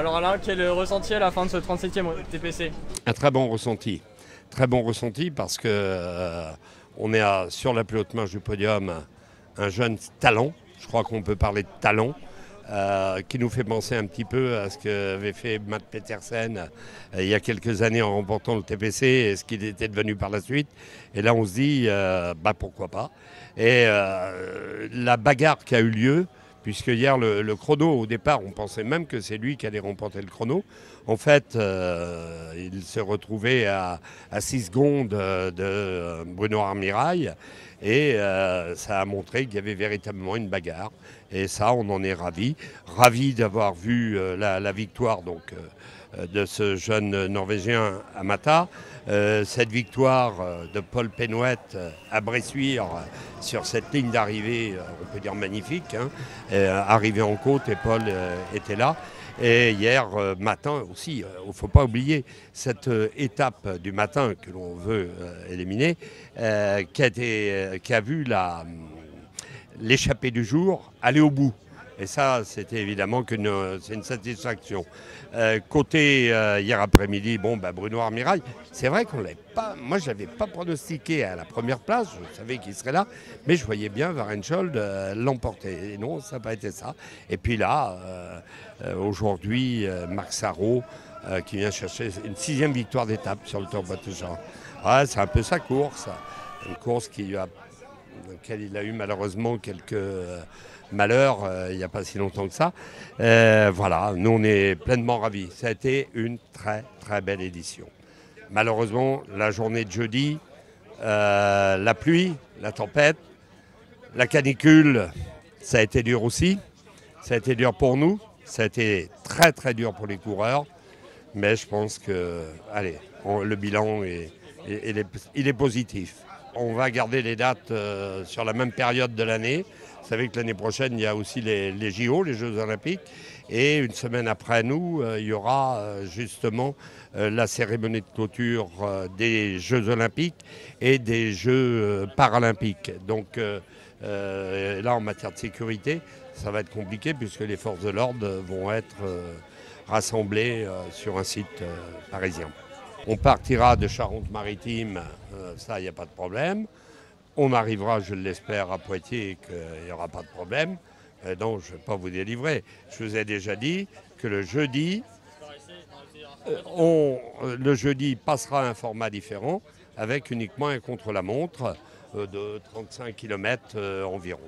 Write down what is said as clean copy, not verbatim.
Alors Alain, quel ressenti à la fin de ce 37e TPC? Un très bon ressenti. Très bon ressenti parce que on est sur la plus haute marche du podium un jeune talent, je crois qu'on peut parler de talent, qui nous fait penser un petit peu à ce qu'avait fait Matt Petersen il y a quelques années en remportant le TPC et ce qu'il était devenu par la suite. Et là on se dit, pourquoi pas. Et la bagarre qui a eu lieu, puisque hier le chrono, au départ, on pensait même que c'est lui qui allait remporter le chrono. En fait, il se retrouvait à 6 secondes de Bruno Armirail et ça a montré qu'il y avait véritablement une bagarre. Et ça, on en est ravis. Ravis d'avoir vu la victoire de ce jeune Norvégien à Mata. Cette victoire de Paul Penouet à Bressuire sur cette ligne d'arrivée, on peut dire magnifique, hein, arrivé en côte et Paul était là. Et hier matin aussi, il ne faut pas oublier cette étape du matin que l'on veut éliminer, qui a vu l'échappée du jour aller au bout. Et ça, c'était évidemment c'est une satisfaction. Côté hier après-midi, Bruno Armirail, c'est vrai qu'on l'avait pas. Moi, je l'avais pas pronostiqué à la première place. Je savais qu'il serait là, mais je voyais bien Varenchold l'emporter. Et non, ça n'a pas été ça. Et puis là, aujourd'hui, Marc Sarrault qui vient chercher une 6e victoire d'étape sur le Tour Poitou-Charentes. Ouais, c'est un peu sa course, une course dans laquelle il a eu malheureusement quelques malheurs il n'y a pas si longtemps que ça. Voilà, nous on est pleinement ravis. Ça a été une très très belle édition. Malheureusement, la journée de jeudi, la pluie, la tempête, la canicule, ça a été dur aussi. Ça a été dur pour nous, ça a été très très dur pour les coureurs. Mais je pense que, le bilan il est positif. On va garder les dates sur la même période de l'année. Vous savez que l'année prochaine, il y a aussi les JO, les Jeux Olympiques. Et une semaine après nous, il y aura justement la cérémonie de clôture des Jeux Olympiques et des Jeux Paralympiques. Donc là, en matière de sécurité, ça va être compliqué puisque les forces de l'ordre vont être rassemblées sur un site parisien. On partira de Charente-Maritime, ça, il n'y a pas de problème. On arrivera, je l'espère, à Poitiers et qu'il n'y aura pas de problème. Donc, je ne vais pas vous délivrer. Je vous ai déjà dit que le jeudi passera un format différent avec uniquement un contre-la-montre de 35 km environ.